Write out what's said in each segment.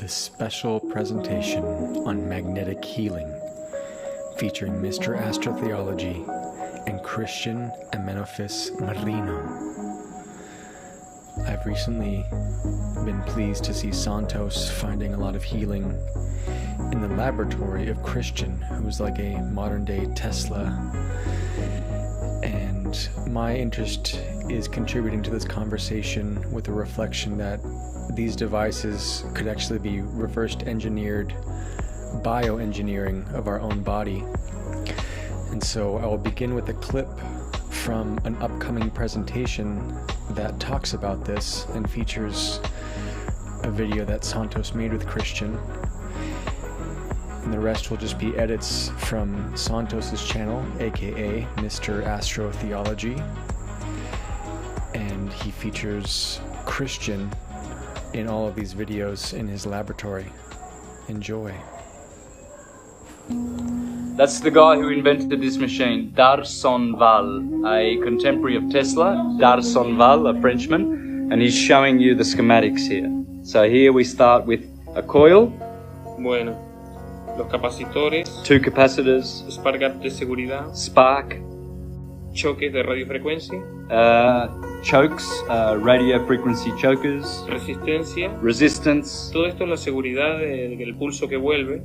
this special presentation on magnetic healing, featuring Mr. Astrotheology and Christian Amenophis Marino. I've recently been pleased to see Santos finding a lot of healing in the laboratory of Christian, who's like a modern-day Tesla. And my interest is contributing to this conversation with a reflection that these devices could actually be reversed engineered bioengineering of our own body. And so I will begin with a clip from an upcoming presentation that talks about this and features a video that Santos made with Christian. And the rest will just be edits from Santos's channel, aka Mr. Astrotheology. And he features Christian in all of these videos in his laboratory. Enjoy. That's the guy who invented this machine, Darsonval, a contemporary of Tesla, Darsonval, a Frenchman, and he's showing you the schematics here. So here we start with a coil. Bueno, los capacitores, two capacitors, spark gap de seguridad, spark, choques de radiofrecuencia, chokes, radio frequency chokers, resistencia, resistance, todo esto es la seguridad del pulso que vuelve,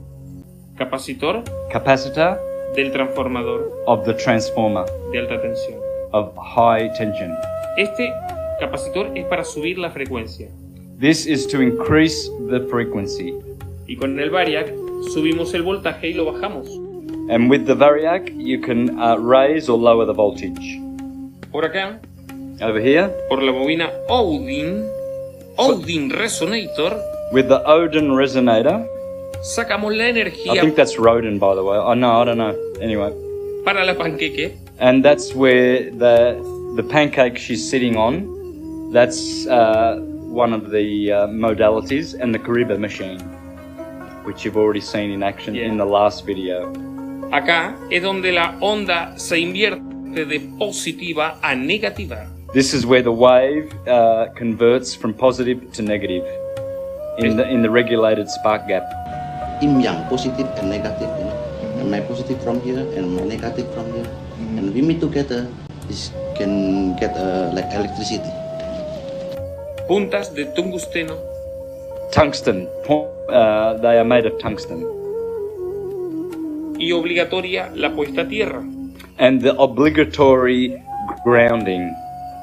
capacitor, capacitor, del transformador, of the transformer, de alta tensión. of high tension. Este capacitor es para subir la frecuencia. This is to increase the frequency. Y con el variac subimos el voltaje y lo bajamos. And with the variac, you can raise or lower the voltage. Por acá, Over here, por la bobina Odin Resonator, with the Odin resonator. sacamos la I energía think that's Rodin, by the way. Oh no, I don't know. Anyway. para la panqueque. And that's where the pancake she's sitting on, that's one of the modalities, and the Kariba machine, which you've already seen in action in the last video. Acá es donde la onda se invierte de positiva a negativa. This is where the wave converts from positive to negative in the regulated spark gap. Yin yang, positive and negative, you know. And my positive from here and my negative from here, and we meet together, this can get like electricity. Puntas de tungsteno. Tungsten, they are made of tungsten. Y obligatoria la puesta a tierra, And the obligatory grounding,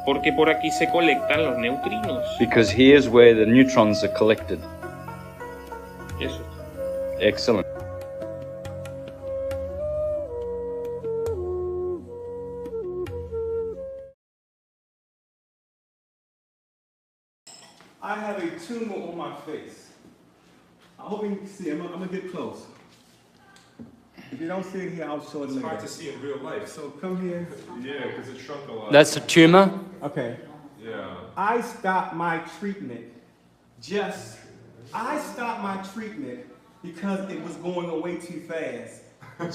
porque por aquí se colectan los neutrinos. because here's where the neutrons are collected. Eso. Excellent. I have a tumor on my face. I hope you can see. I'm gonna get close. If you don't see it here, I'll show it later. It's hard to see in real life. So come here. Yeah, because it shrunk a lot. That's a tumor. Okay. Yeah. I stopped my treatment because it was going away too fast.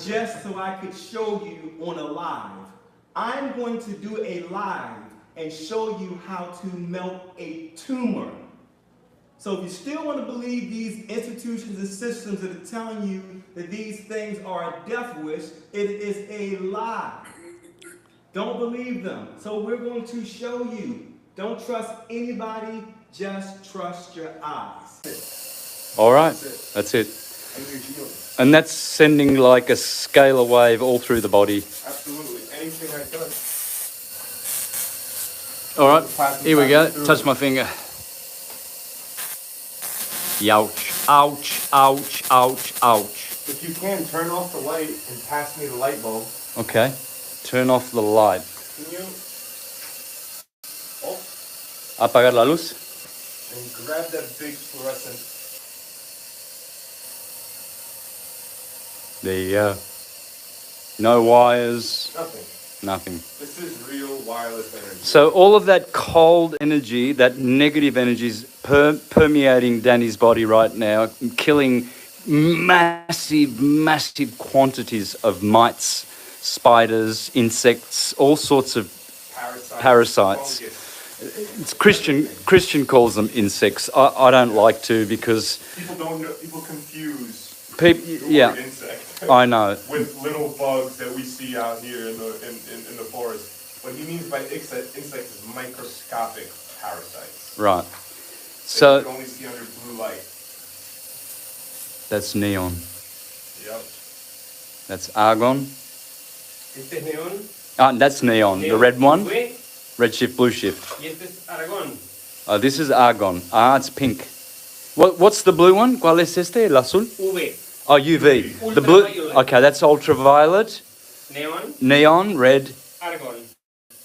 Just so I could show you on a live. I'm going to do a live and show you how to melt a tumor. So if you still want to believe these institutions and systems that are telling you that these things are a death wish, it is a lie. Don't believe them. So we're going to show you. Don't trust anybody, just trust your eyes. All right, that's it. And that's sending like a scalar wave all through the body. Absolutely. Anything I touch. All right, here we go. Touch my finger. Ouch, ouch, ouch, ouch, ouch. If you can, turn off the light and pass me the light bulb. Okay, turn off the light. Can you? Oh, Apagar la luz. and grab that big fluorescent. There you go. No wires, Nothing. nothing. This is real wireless energy. So all of that cold energy, that negative energy is permeating Danny's body right now, killing massive, massive quantities of mites, spiders, insects, all sorts of parasites. Fungus. It's Christian calls them insects. I don't like to because People don't know. People confuse people. the Yeah, word insect I know. with little bugs that we see out here in the forest. What he means by insect is microscopic parasites. Right. That So you can only see under blue light. that's neon. Yep. That's argon. Este es neón. That's neon. The red one. Red shift, blue shift. Y este es argón. Oh, this is argon. It's pink. What's the blue one? ¿Cuál es este? El azul? UV. Oh, UV. The blue. Ultraviolet. Okay, that's ultraviolet. Neón. Neon, red. Argón.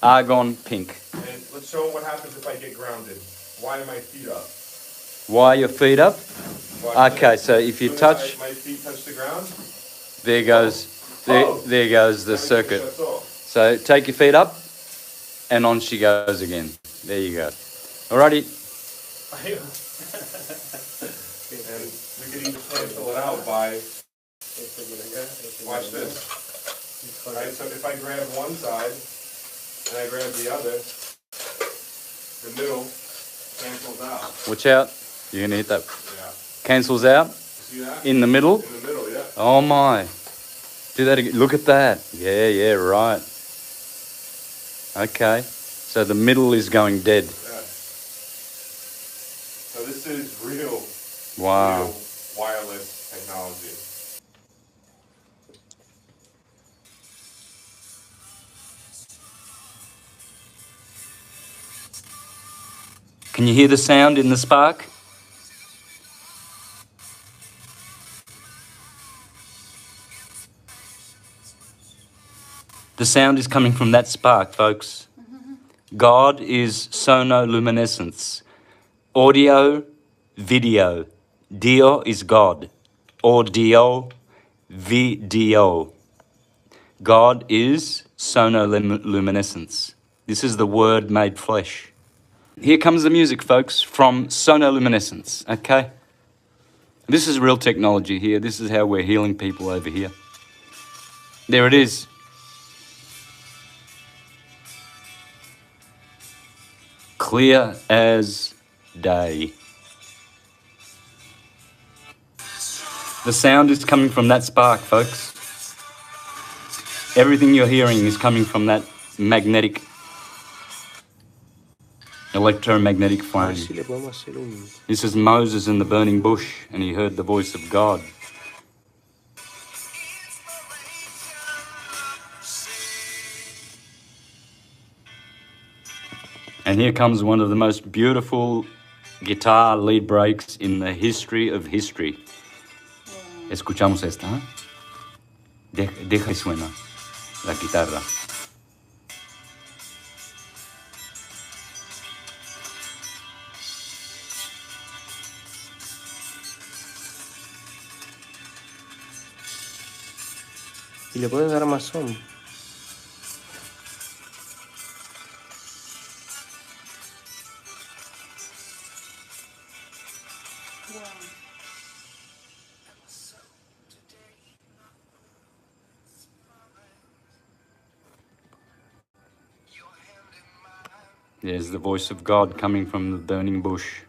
Argon, pink. And let's show him what happens if I get grounded. Why are my feet up? Why are your feet up? Watch Okay, this. so if you As soon touch, as my feet touch the ground. there goes, there goes the circuit. That's all. So take your feet up, and on she goes again. There you go. Alrighty. And we could even cancel it out by, watch this. Alright, so if I grab one side and I grab the other, the middle cancels out. Watch out. You're gonna hit that. Yeah. Cancels out See that? in the middle. In the middle, yeah. Oh my. Do that again. Look at that. Yeah, right. Okay. So the middle is going dead. Yeah. So this is real wireless technology. Can you hear the sound in the spark? The sound is coming from that spark, folks. God is sonoluminescence. Audio, video. Dio is God. Audio, video. God is sonoluminescence. This is the word made flesh. Here comes the music, folks, from sonoluminescence, okay? This is real technology here. This is how we're healing people over here. There it is. Clear as day. The sound is coming from that spark, folks. Everything you're hearing is coming from that magnetic, electromagnetic flame. This is Moses in the burning bush, and he heard the voice of God. And here comes one of the most beautiful guitar lead breaks in the history of history. Escuchamos esta, ¿eh? Deja que suena la guitarra. Y le puedes dar más son. There's the voice of God coming from the burning bush.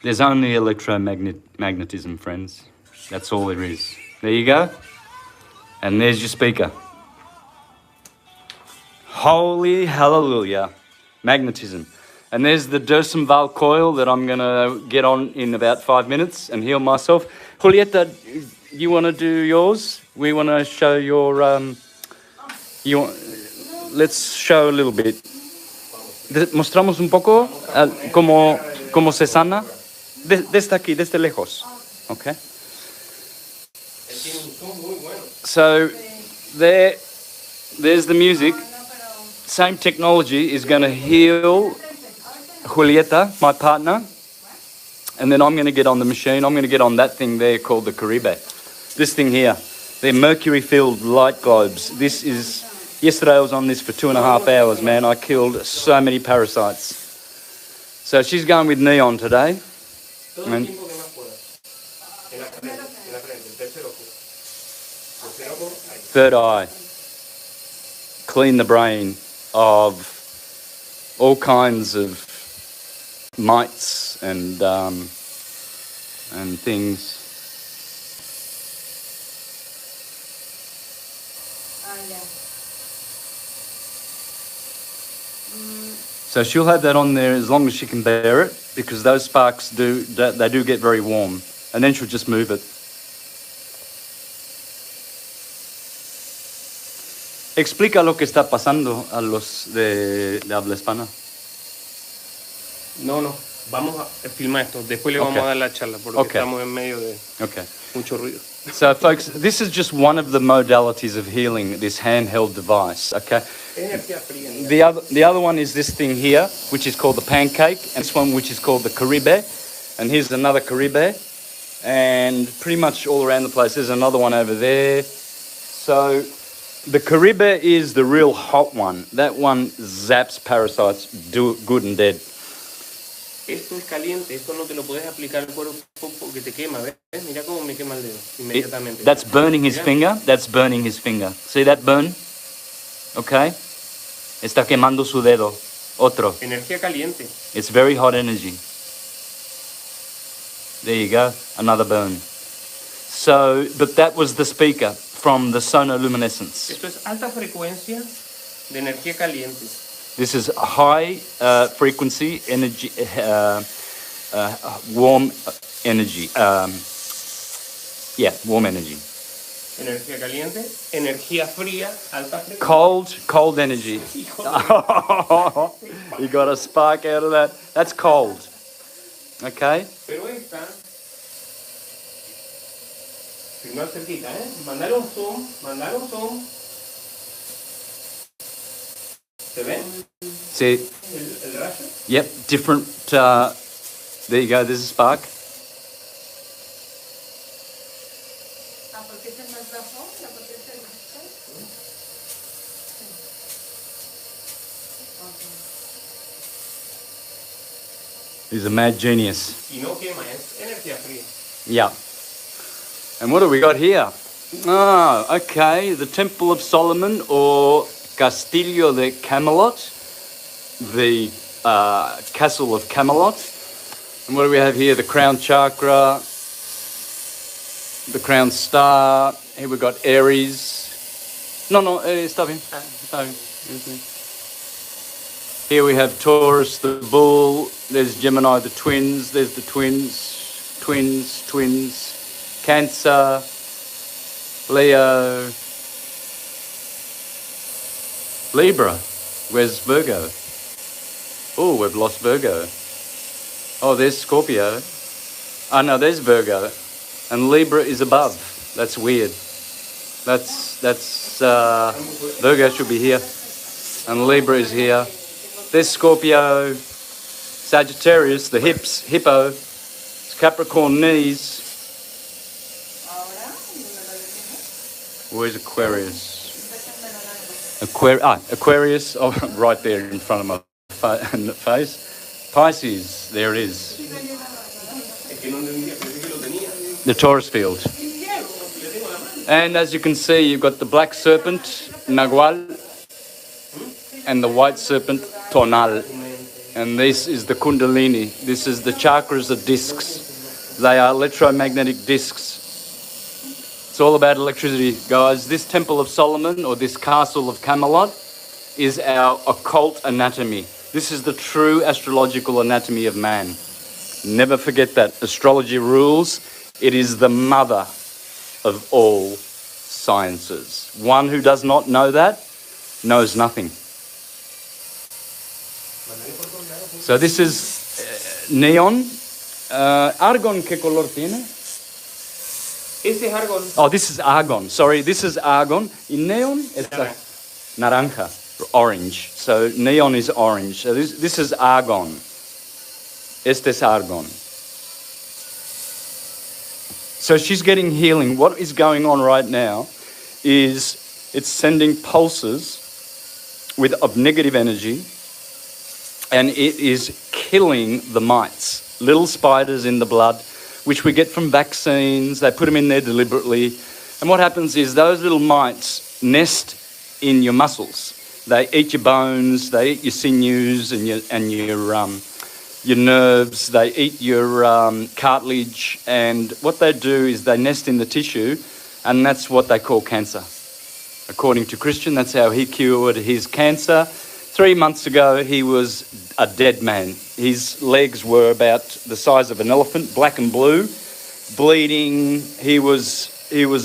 There's only electromagnetism, friends. That's all there is. There you go. And there's your speaker. Holy hallelujah. Magnetism. And there's the Darsonval coil that I'm going to get on in about 5 minutes and heal myself. Julieta, you want to do yours? We want to show your... let's show a little bit. Mostramos un poco cómo se sana. Desde aquí, desde lejos. Okay. So there's the music. Same technology is going to heal Julieta, my partner. And then I'm going to get on the machine. I'm going to get on that thing there called the Caribe. This thing here. They're mercury-filled light globes. This is... Yesterday I was on this for 2.5 hours, man. I killed so many parasites. So she's going with neon today. And third eye. clean the brain of all kinds of mites and things. So she'll have that on there as long as she can bear it, because those sparks do get very warm, and then she'll just move it. Explica lo que está pasando a los de habla hispana. No, vamos a filmar esto, después le vamos a dar la charla porque estamos en medio de mucho ruido. So folks, this is just one of the modalities of healing, this handheld device, okay? The other one is this thing here, which is called the pancake, and this one which is called the caribe, and here's another caribe, and pretty much all around the place. There's another one over there. So the caribe is the real hot one. That one zaps parasites good and dead. Esto es caliente, esto no te lo puedes aplicar al cuerpo porque te quema, ¿ves? Mira cómo me quema el dedo inmediatamente. That's burning his finger. That's burning his finger. See that burn? Okay. Está quemando su dedo. Otro. Energía caliente. It's very hot energy. There you go. Another burn. So, but that was the speaker from the sonoluminescence. Esto es alta frecuencia de energía caliente. This is high frequency energy, warm energy. Warm energy. Energía caliente, energía fría, alta frecuencia. Cold energy. You got a spark out of that. That's cold. Okay? Pero esta, primero cerquita, Mandar un zoom. ¿Se ven? See? El rayo. Yep, different. There you go, there's a spark. He's a mad genius. Y no quema, es energía fría. Yeah. And what do we got here? Ah, okay, the Temple of Solomon, or Castillo de Camelot, the castle of Camelot. And what do we have here? The crown chakra, the crown star. Here we've got Aries. No, stop him. Here we have Taurus, the bull. There's Gemini, the twins. There's the twins. Cancer, Leo, Libra. Where's Virgo? Oh, we've lost Virgo. Oh, there's Scorpio. Oh, no, there's Virgo. And Libra is above. That's weird. That's Virgo should be here. And Libra is here. There's Scorpio, Sagittarius, the hips, hippo, Capricorn knees. Where's Aquarius? Aquarius, right there in front of my face. Pisces, there it is. The Taurus field. And as you can see, you've got the black serpent, Nagual, and the white serpent, Tonal. And this is the Kundalini. This is the chakras of discs. They are electromagnetic discs. It's all about electricity, guys. This Temple of Solomon, or this Castle of Camelot, is our occult anatomy. This is the true astrological anatomy of man. Never forget that. Astrology rules. It is the mother of all sciences. One who does not know that knows nothing. So this is neon. Argon, ¿qué color tiene? Ese es argon. Oh, this is argon. Sorry, this is argon. In neon, it's naranja, orange. So neon is orange. So this is argon. Este es argon. So she's getting healing. What is going on right now is it's sending pulses of negative energy, and it is killing the mites, little spiders in the blood, which we get from vaccines. They put them in there deliberately. And what happens is those little mites nest in your muscles. They eat your bones, they eat your sinews and your nerves, they eat your cartilage, and what they do is they nest in the tissue, and that's what they call cancer. According to Christian, that's how he cured his cancer. 3 months ago, he was a dead man. His legs were about the size of an elephant, black and blue, bleeding. He was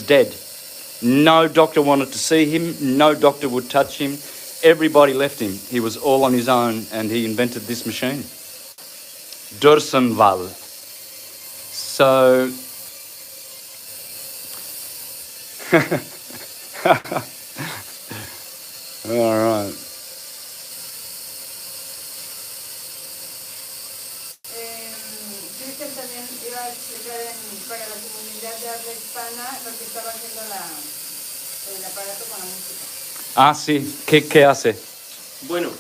dead. No doctor wanted to see him. No doctor would touch him. Everybody left him. He was all on his own, and he invented this machine. Darsonval. So, all right. Cristian también iba a explicar para la comunidad de habla hispana lo que estaba haciendo el aparato con la música. Ah, sí. ¿Qué hace? Bueno,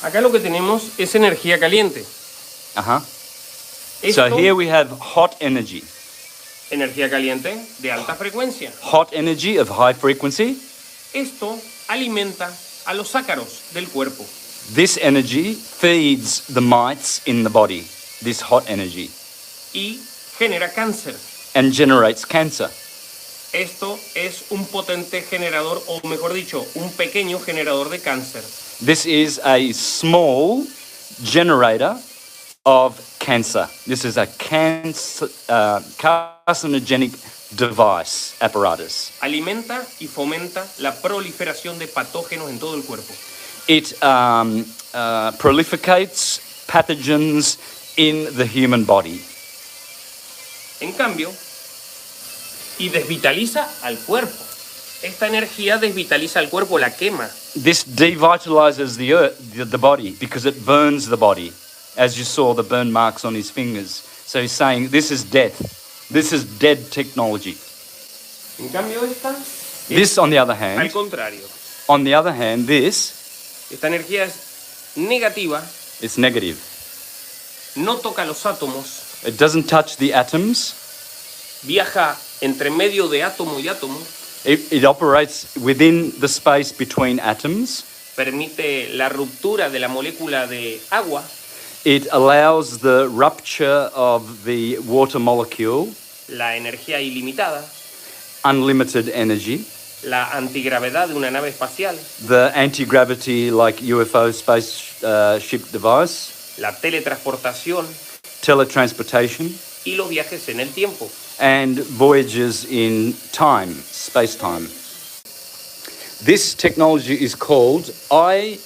acá lo que tenemos es energía caliente. Uh-huh. Esto, So here we have hot energy. energía caliente de alta frecuencia. Hot energy of high frequency. Esto alimenta a los ácaros del cuerpo. This energy feeds the mites in the body, this hot energy, Y genera cáncer. and generates cancer. Esto es un potente generador, o mejor dicho, un pequeño generador de cáncer. This is a small generator of cancer. This is a carcinogenic device, apparatus. Alimenta y fomenta la proliferación de patógenos en todo el cuerpo. It prolificates pathogens in the human body. En cambio, y desvitaliza al cuerpo. Esta energía desvitaliza al cuerpo, la quema. This devitalizes the body because it burns the body, as you saw the burn marks on his fingers. So he's saying this is death. This is dead technology. En cambio, esta This, on the other al hand, contrario. this Esta energía es negativa, is negative. no toca los átomos, It doesn't touch the atoms. viaja entre medio de átomo y átomo, It operates within the space between atoms. permite la ruptura de la molécula de agua, It allows the rupture of the water molecule, la energía ilimitada, unlimited energy, la antigravedad de una nave espacial, the anti-gravity like UFO spaceship device, la teletransportación teletransportation, y los viajes en el tiempo. and voyages in time, space-time. This technology is called IG-BETE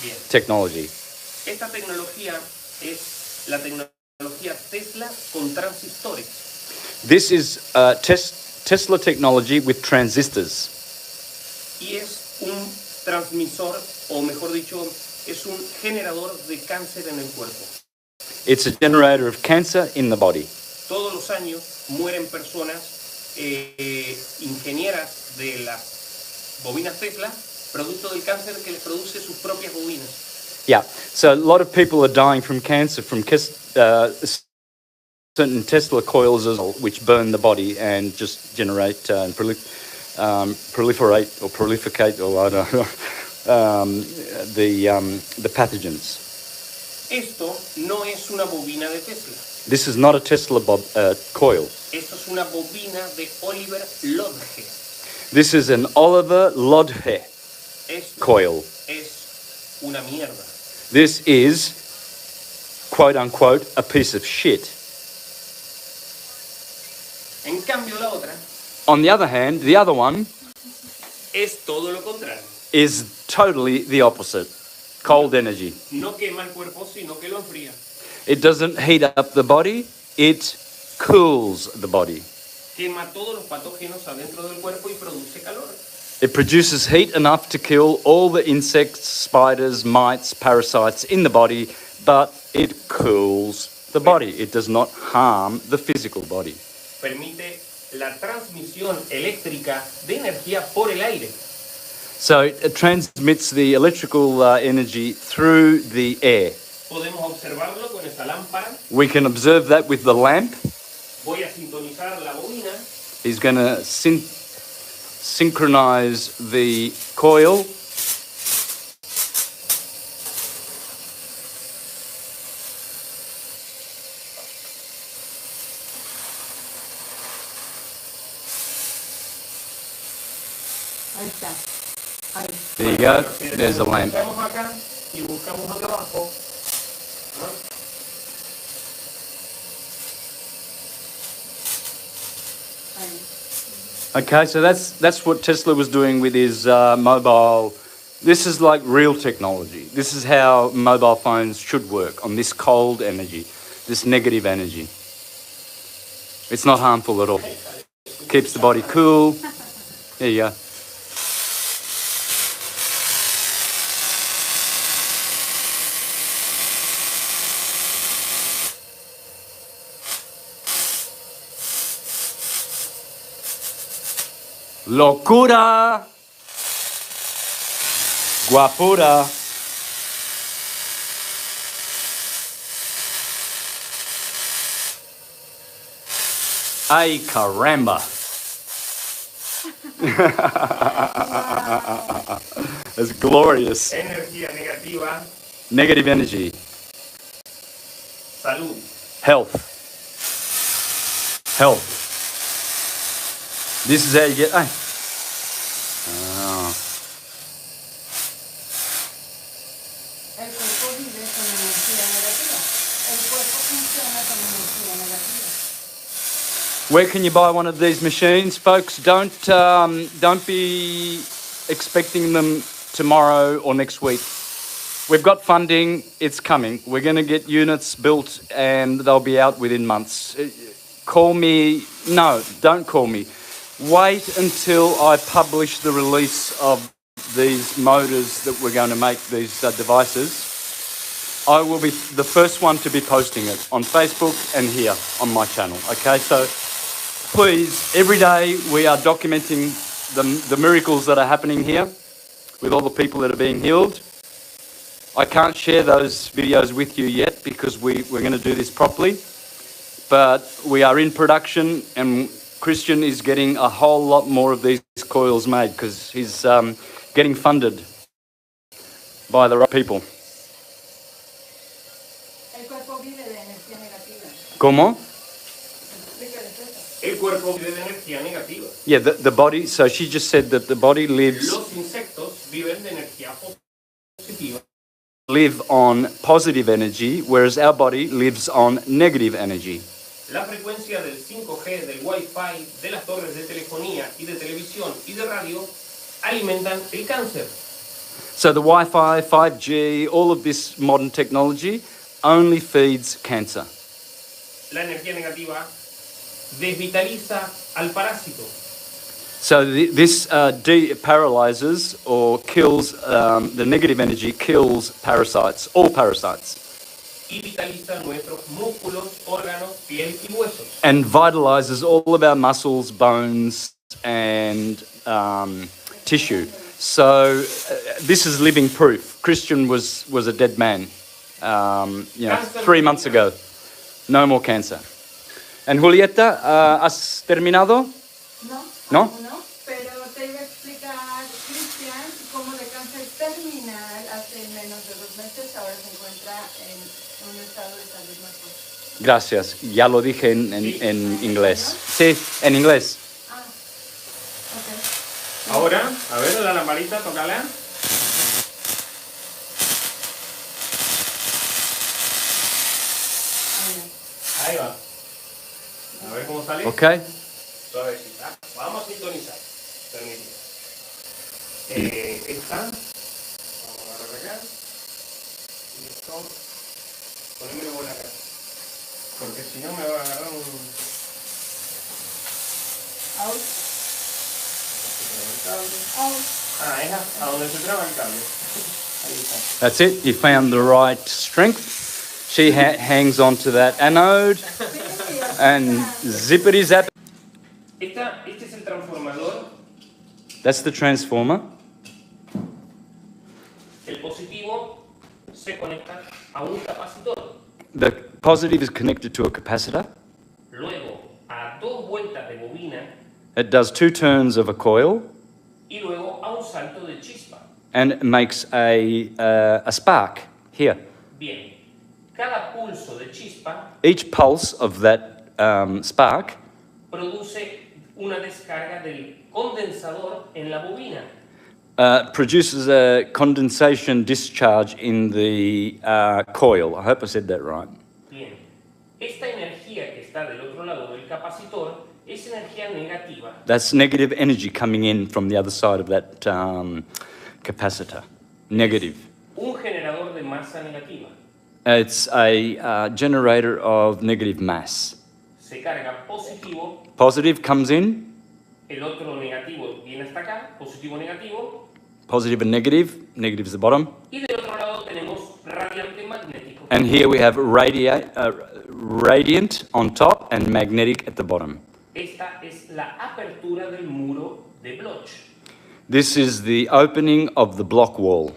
Bien. technology. Esta tecnología es la tecnología Tesla con transistores. This is Tesla technology with transistors. Y es un transmisor, o mejor dicho, es un generador de cáncer en el cuerpo. It's a generator of cancer in the body. Todos los años mueren personas ingenieras de las bobinas Tesla, producto del cáncer que les produce sus propias bobinas. Yeah, so a lot of people are dying from cancer from certain Tesla coils as well, which burn the body and just generate and proliferate or prolificate, or I don't know, the pathogens. Esto no es una bobina de Tesla. This is not a Tesla coil. Esto es una bobina de Oliver Lodge. This is an Oliver Lodge Esto coil. es una mierda. This is, quote unquote, a piece of shit. En cambio, la otra On the other hand, the other one es todo lo contrario. is totally the opposite. Cold energy. No quema el cuerpo, sino que lo enfría. It doesn't heat up the body, it cools the body. Quema todos los patógenos adentro del cuerpo y produce calor. It produces heat enough to kill all the insects, spiders, mites, parasites in the body, but it cools the body. It does not harm the physical body. Permite la transmisión eléctrica de energía por el aire. So it transmits the electrical energy through the air. Podemos observarlo con esta lámpara. We can observe that with the lamp. Voy a sintonizar la bobina. He's going to synchronize the coil. Ahí está. Ahí. There you go. There's the lamp. Buscamos acá y buscamos acá abajo. ¿No? Ahí. Okay, so that's what Tesla was doing with his mobile. This is like real technology. This is how mobile phones should work, on this cold energy, this negative energy. It's not harmful at all. Keeps the body cool. There you go. Locura. Guapura. Ay, caramba. That's glorious. Energía negativa, Negative energy. salud. Health. Health. This is how you get. Ah. El cuerpo vive con energía negativa. El cuerpo funciona con energía negativa. Where can you buy one of these machines, folks? Don't be expecting them tomorrow or next week. We've got funding. It's coming. We're going to get units built, and they'll be out within months. Call me. No, don't call me. Wait until I publish the release of these motors that we're going to make, these devices. I will be the first one to be posting it on Facebook and here on my channel. Okay, so please, every day we are documenting the miracles that are happening here with all the people that are being healed. I can't share those videos with you yet because we're going to do this properly. But we are in production, and Christian is getting a whole lot more of these coils made because he's getting funded by the right people. El cuerpo vive de energía negativa. ¿Cómo? Explícales eso. El cuerpo vive de energía negativa. Yeah, the body, so she just said that the body lives Los insectos viven de energía positiva. live on positive energy, whereas our body lives on negative energy. La frecuencia del 5G, del Wi-Fi, de las torres de telefonía y de televisión y de radio alimentan el cáncer. So the Wi-Fi, 5G, all of this modern technology only feeds cancer. La energía negativa desvitaliza al parásito. So this de-paralyzes or kills, the negative energy kills parasites, all parasites. Y vitaliza nuestros músculos, órganos, piel y huesos. And vitalizes all of our muscles, bones, and tissue. So this is living proof. Christian was a dead man, 3 months ago. No more cancer. And Julieta, ¿has terminado? No, ¿No? no, pero te iba a explicar, Cristian, cómo de cáncer terminal hace menos de 2 meses, ahora se encuentra en un estado de salud mejor. Gracias. Ya lo dije en inglés. Sí, en inglés. Ah, ok. Ahora, a ver, la lamparita, tócala. Ahí va. A ver cómo sale. Okay. Suavecita. Vamos a sintonizar. Permíteme. Esta. Vamos a agarrar acá. Listo. Ponémelo por acá. Porque si no me va a agarrar un... Out. Ah, es a donde se traba el cable. Ahí está. That's it. You found the right strength. She hangs onto that anode and zippity zap. Este es el transformador. That's the transformer. El positivo se conecta a un capacitor. The positive is connected to a capacitor. Luego, a 2 vueltas de bobina, It does 2 turns of a coil y luego a un salto de chispa. and makes a spark here. Bien, cada pulso de chispa Each pulse of that spark produce una descarga del condensador en la bobina. produces a condensation discharge in the coil. I hope I said that right. Bien, esta energía que está del otro lado del capacitor es energía negativa. That's negative energy coming in from the other side of that capacitor. Negative. Un generador de masa negativa. It's a generator of negative mass. Se carga positivo, Positive comes in, el otro negativo viene hasta acá, positivo negativo, positive and negative. Negative is the bottom. y del otro lado tenemos radiante magnético. And here we have radiant on top and magnetic at the bottom. Esta es la apertura del muro de Bloch. This is the opening of the block wall.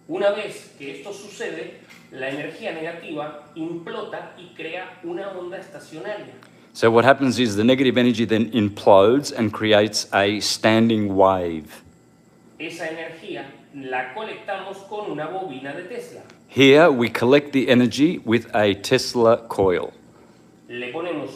Una vez que esto sucede, la energía negativa implota y crea una onda estacionaria. So what happens is the negative energy then implodes and creates a standing wave. Esa energía la colectamos con una bobina de Tesla. Here we collect the energy with a Tesla coil. Le ponemos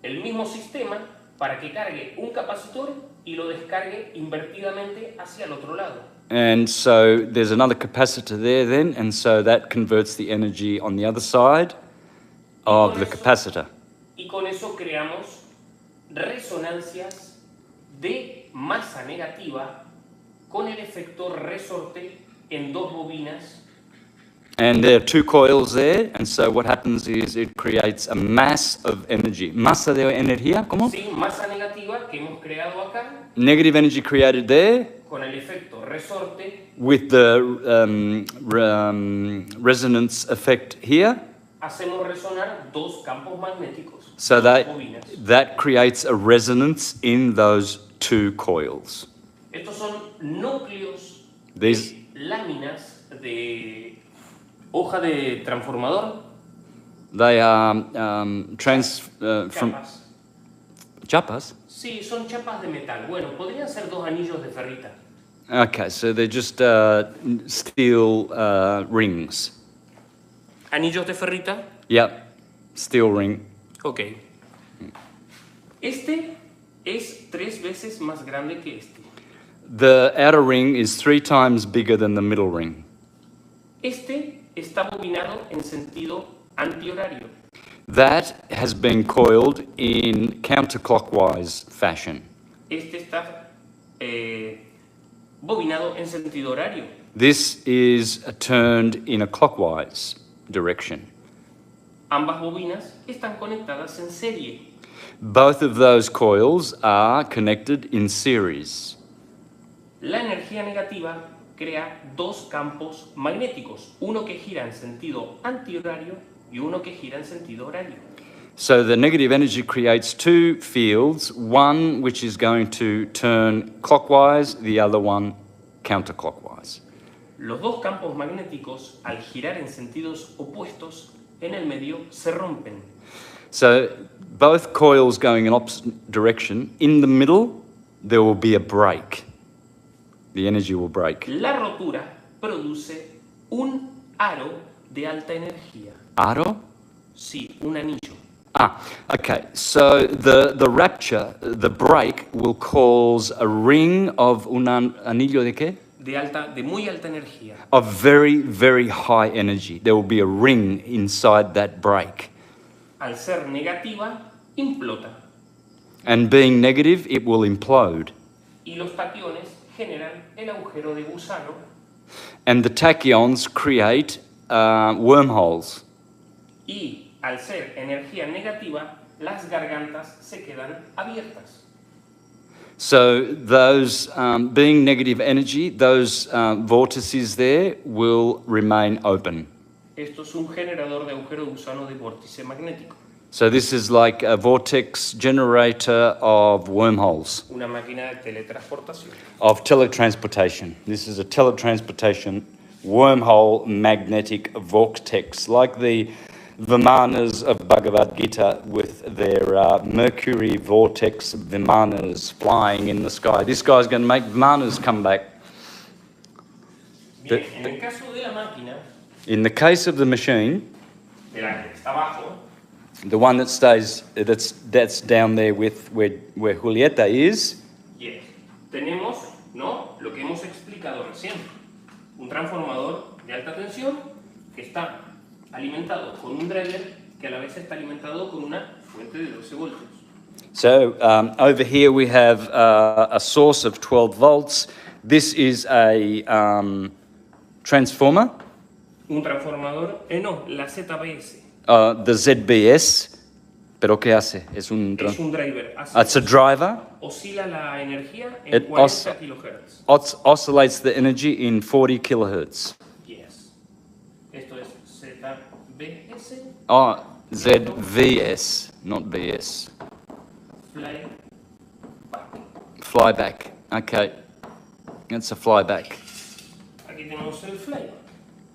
el mismo sistema para que cargue un capacitor y lo descargue invertidamente hacia el otro lado. And so there's another capacitor there then, and so that converts the energy on the other side of the capacitor. Y con eso creamos resonancias de masa negativa con el efecto resorte en 2 bobinas. And there are 2 coils there, and so what happens is it creates a mass of energy. Masa de energía, ¿cómo? Sí, masa negativa que hemos creado acá Negative energy created there con el efecto resorte. with the resonance effect here. Hacemos resonar 2 campos magnéticos. So 2 bobinas. that creates a resonance in those 2 coils. Estos son núcleos These de láminas de hoja de transformador. they are from Chapas. chapas. Sí, son chapas de metal. Bueno, podrían ser 2 anillos de ferrita. Okay, so they're just steel rings. ¿Anillos de ferrita? Yep, steel ring. Ok. Este es 3 veces más grande que este. The outer ring is 3 times bigger than the middle ring. Este está bobinado en sentido antihorario. That has been coiled in counterclockwise fashion. Este está bobinado en sentido horario. This is turned in a clockwise direction. Ambas bobinas están conectadas en serie. Both of those coils are connected in series. La energía negativa crea 2 campos magnéticos, uno que gira en sentido antihorario y uno que gira en sentido horario. So the negative energy creates 2 fields, one which is going to turn clockwise, the other one counterclockwise. Los 2 campos magnéticos, al girar en sentidos opuestos, en el medio se rompen. So both coils going in opposite direction, in the middle there will be a break. The energy will break. La rotura produce un aro de alta energía. Aro? Sí, un anillo. Okay. So the rupture, the break, will cause a ring of un anillo de qué? De muy alta energía. Of very, very high energy. There will be a ring inside that break. Al ser negativa, implota. And being negative, it will implode. Y los taquiones generan el agujero de gusano. And the tachyons create wormholes. Y al ser energía negativa, las gargantas se quedan abiertas. So those, being negative energy, those vortices there will remain open. Esto es un generador de agujero de gusano de vórtice magnético. So this is like a vortex generator of wormholes. Una máquina de teletransportación. Of teletransportation. This is a teletransportation wormhole magnetic vortex, like the Vimanas of Bhagavad Gita with their Mercury vortex Vimanas flying in the sky. This guy's going to make Vimanas come back. Bien, en el caso de la máquina, In the case of the machine, de la que está abajo, the one that stays, that's down there with where Julieta is, yes, tenemos, ¿no?, lo que hemos explicado recién. Un transformador de alta tensión que está alimentado con un driver que a la vez está alimentado con una fuente de 12 voltios. So over here we have a source of 12 volts. This is a transformer, Un transformador, no, la ZBS. the ZBS. ¿Pero qué hace? Es un Es un driver. Hace- It's a driver. Oscila la energía en It 40 kHz. Oscillates the energy in 40 kilohertz. Yes. Esto es ZBS, Oh, ZVS, not BS. fly back. Flyback. Okay. That's a flyback. Aquí tenemos el flyback.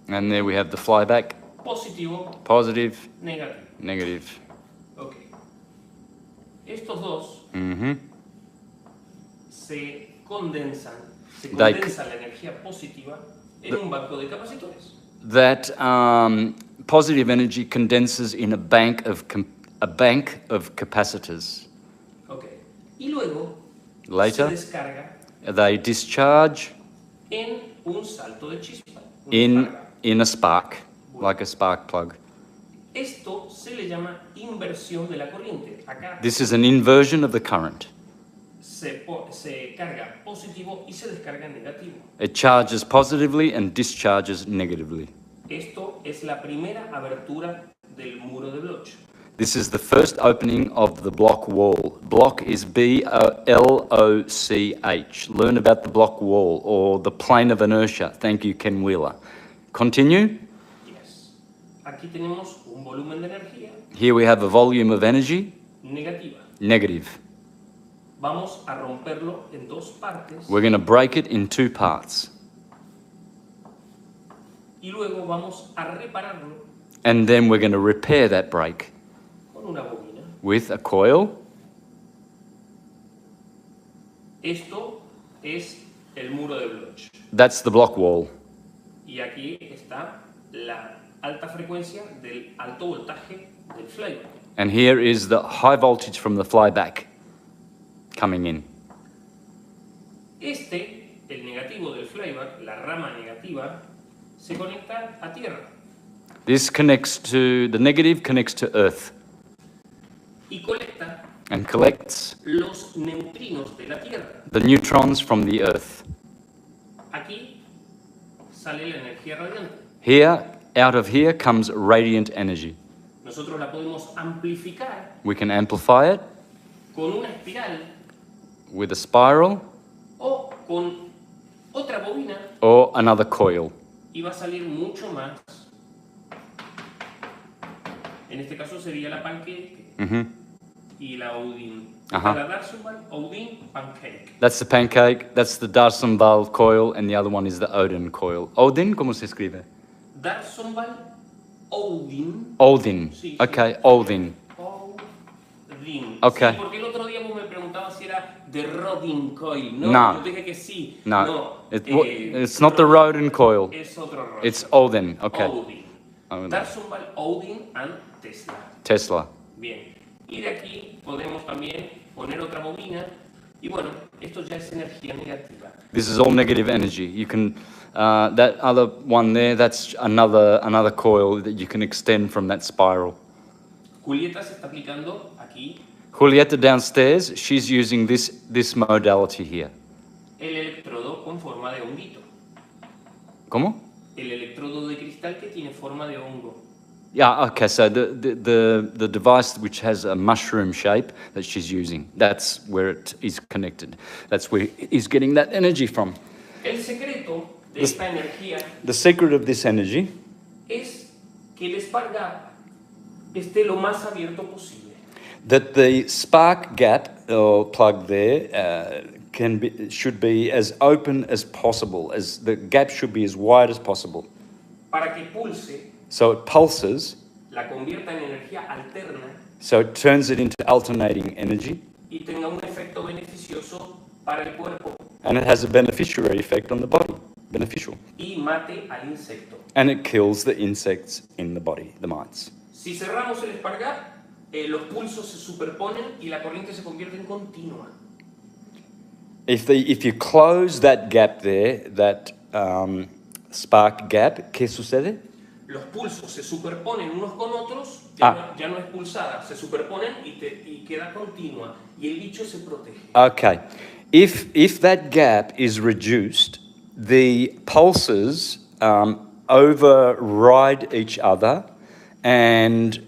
And there we have the flyback. Positivo, Positive, negativo. negative. Ok. Estos dos Mm-hmm. se condensan, se They- condensa la energía positiva en un banco de capacitores. That positive energy condenses in a bank of capacitors. Ok. Y luego Later, se descarga they discharge en un salto de chispa. una descarga. in a spark, like a spark plug. Esto se le llama inversión de la corriente. Acá This is an inversion of the current. se carga positivo y se descarga negativo. It charges positively and discharges negatively. Esto es la primera abertura del muro de Bloch. This is the first opening of the Bloch wall. Bloch is B-L-O-C-H. Learn about the Bloch wall or the plane of inertia. Thank you, Ken Wheeler. Continue. Yes. Aquí tenemos un volumen de energía Here we have a volume of energy, negativa. negative. Vamos a romperlo en dos partes We're going to break it in two parts. y luego vamos a repararlo And then we're going to repair that break con una bobina. with a coil. Esto es el muro de Bloch. That's the Bloch wall. Y aquí está la alta frecuencia del alto voltaje del flyback. And here is the high voltage from the flyback coming in. El negativo del flyback, la rama negativa, se conecta a tierra This connects to, the negative connects to Earth y colecta and collects los neutrinos de la tierra. the neutrons from the Earth. Aquí sale la energía radiante. Here, out of here comes radiant energy. Nosotros la podemos amplificar We can amplify it con una espiral with a spiral o con otra bobina or another coil. y va a salir mucho más. En este caso sería la pancake y la Odin. Ajá. La Darsonval, Odin, pancake. That's the pancake, that's the Darsonval coil, and the other one is the Odin coil. Odin, ¿cómo se escribe? Darsonval, Odin. Odin. Sí, sí. Okay, Odin. Odin. Okay. Sí, porque el otro día vos me preguntabas si era de Rodin coil. No, No. yo te dije que sí. No, it's not the Rodin coil. Es otro rollo. It's Odin. Okay. Odin. Odin. Darsonval, Odin and Tesla. Tesla. Bien. Y de aquí podemos también poner otra bobina. Y bueno, esto ya es energía negativa. This is all negative energy. You can, that other one there, that's another coil that you can extend from that spiral. Julieta se está aplicando aquí Julieta downstairs, she's using this modality here. el electrodo con forma de honguito. ¿Cómo? El electrodo de cristal que tiene forma de hongo. Yeah, okay, so the device which has a mushroom shape that she's using, that's where it is connected. That's where it is getting that energy from. El secreto de esta energía The secret of this energy es que el spark gap esté lo más abierto posible. that the spark gap or plug there should be as open as possible, as the gap should be as wide as possible. Para que pulse So it pulses la convierta en energía alterna so it turns it into alternating energy, y tenga un efecto beneficioso para el cuerpo and it has a beneficiary effect on the body, beneficial. y mate al insecto. And it kills the insects in the body, the mites. Si cerramos el espargat, los pulsos se superponen y la corriente se convierte en continua. If you close that gap there, that spark gap, ¿qué sucede? Los pulsos se superponen unos con otros, ya no es pulsada, se superponen y queda continua y el bicho se protege. Okay. If that gap is reduced, the pulses override each other and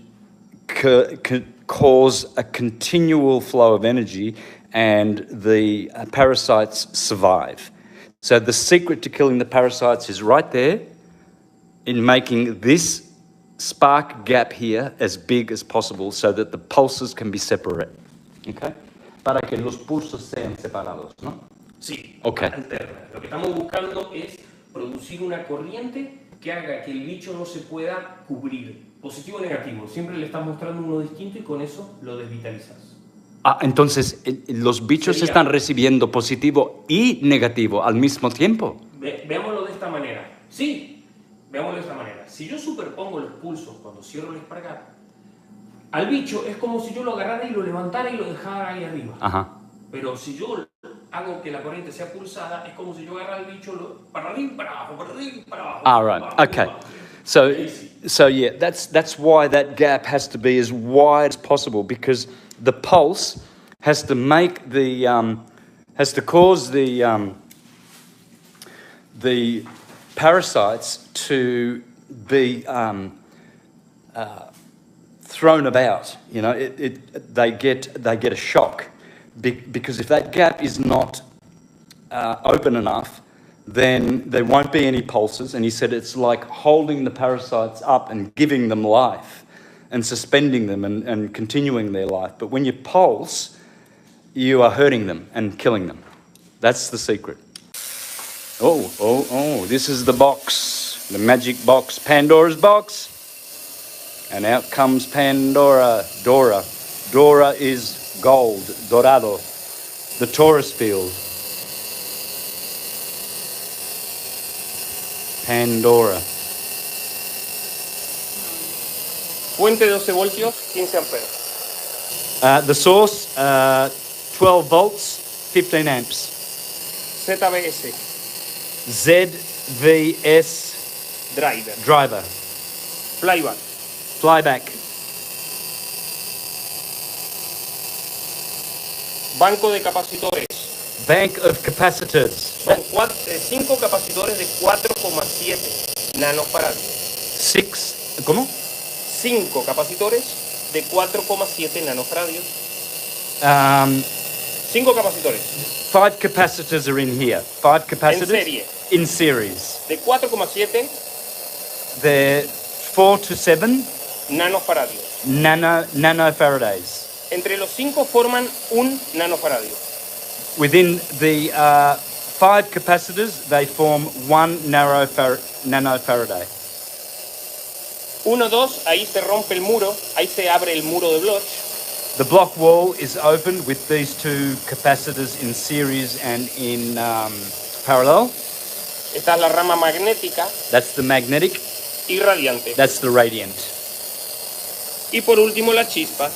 cause a continual flow of energy, and the parasites survive. So the secret to killing the parasites is right there in making this spark gap here as big as possible so that the pulses can be separate. Okay? Para que los pulsos sean separados, ¿no? Sí, Okay. alterna. Lo que estamos buscando es producir una corriente que haga que el bicho no se pueda cubrir. Positivo o negativo. Siempre le estás mostrando uno distinto y con eso lo desvitalizas. Entonces, los bichos están recibiendo positivo y negativo al mismo tiempo. Veámoslo de esta manera. Sí, veámoslo de esta manera. Si yo superpongo los pulsos cuando cierro el espargat, al bicho es como si yo lo agarrara y lo levantara y lo dejara ahí arriba. Ajá. Pero si yo hago que la corriente sea pulsada, es como si yo agarrara al bicho para arriba, para abajo, para arriba, para abajo. All right. Okay. So yeah, that's why that gap has to be as wide as possible, because the pulse has to make the has to cause the parasites to be thrown about. You know, they get a shock, because if that gap is not open enough, then there won't be any pulses. And he said it's like holding the parasites up and giving them life and suspending them and continuing their life. But when you pulse, you are hurting them and killing them. That's the secret. Oh, this is the box, the magic box, Pandora's box. And out comes Pandora, Dora. Dora is gold, dorado, the Taurus field. Pandora. Fuente 12 voltios, 15 amperes. The source, 12 volts, 15 amps. ZVS, ZVS driver. flyback. Flyback. Banco de capacitores. Bank of capacitors. Son 5 capacitores de 4,7 nanofarads. ¿Cómo? 5 capacitores de 4,7 nanofarads. 5 capacitores. 5 capacitors are in here. 5 capacitors? En serie. In series. De 4,7 They're 4 to 7 nanofarads. nanofarads. Entre los 5 forman un nanofaradio. Within the 5 capacitors, they form 1 nanofaraday. 1, 2, ahí se rompe el muro, ahí se abre el muro de Bloch. The block wall is opened with these 2 capacitors in series and in parallel. Esta es la rama magnética That's the magnetic. y radiante. That's the radiant. Y por último la chispa.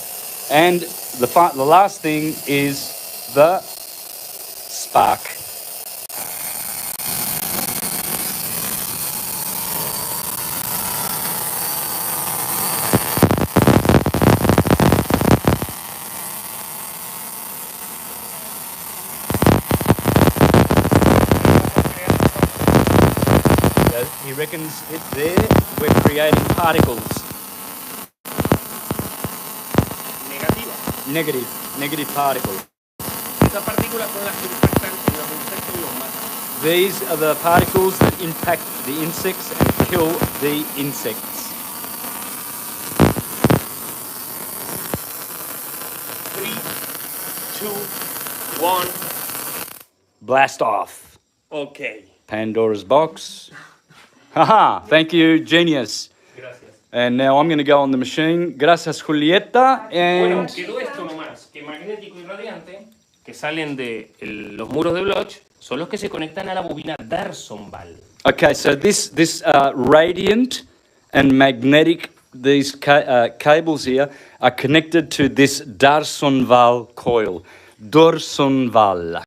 And the last thing is the spark. He reckons it there, we're creating particles. Negative particles. Estas partículas son las que impactan en los insectos y los matan. These are the particles that impact the insects and kill the insects. 3, 2, 1. Blast off. Ok. Pandora's box. Haha, thank you, genius. Gracias. And now I'm going to go on the machine. Gracias, Julieta. Bueno, And quedó esto nomás, que magnético y radiante, que salen de los muros de Bloch, son los que se conectan a la bobina Darsonval. okay, so this radiant and magnetic, these cables here are connected to this Darsonval coil. Darsonval.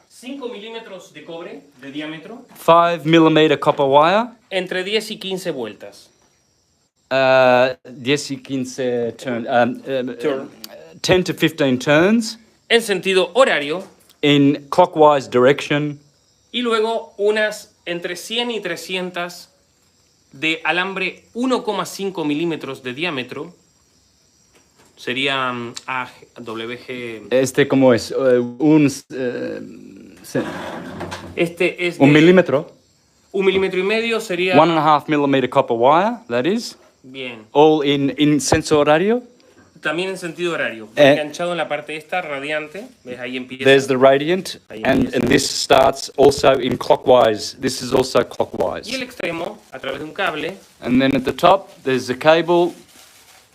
$5 milímetros de cobre de diámetro, 5 millimeter copper wire. entre 10 y 15 vueltas. 10 y 15 10 to 15 turns En sentido horario, in clockwise direction. y luego unas entre 100 y 300 de alambre 1,5 milímetros de diámetro. Sería AWG. ¿Cómo es? Este es de Un milímetro. 1,5 milímetros sería 1.5 millimeter copper wire, that is. bien. All in senso horario. También en sentido horario. Enganchado en la parte esta radiante. ¿Ves? Ahí empieza. There's the radiant, Ahí and empieza. this starts also in clockwise. This is also Y el clockwise. extremo, a través de un cable, And then at the top, there's a cable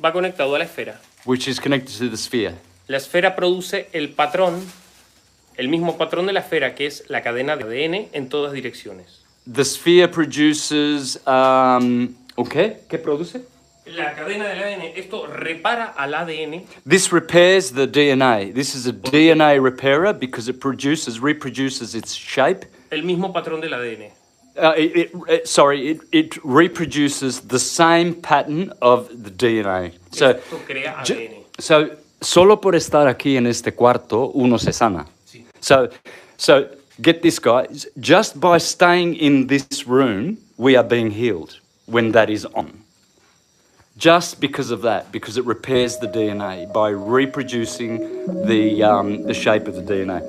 va conectado a la esfera. which is connected to the sphere. La esfera produce el patrón, el mismo patrón de la esfera, que es la cadena de ADN en todas direcciones. The sphere produces. Okay, ¿qué produce? La cadena del ADN, esto repara al ADN. This repairs the DNA. This is a DNA repairer because it reproduces its shape. El mismo patrón del ADN. It reproduces the same pattern of the DNA. So, Esto crea ADN. so solo por estar aquí en este cuarto, uno se sana. Sí. So get this, guys. Just by staying in this room, we are being healed when that is on. Just because of that, because it repairs the DNA by reproducing the shape of the DNA.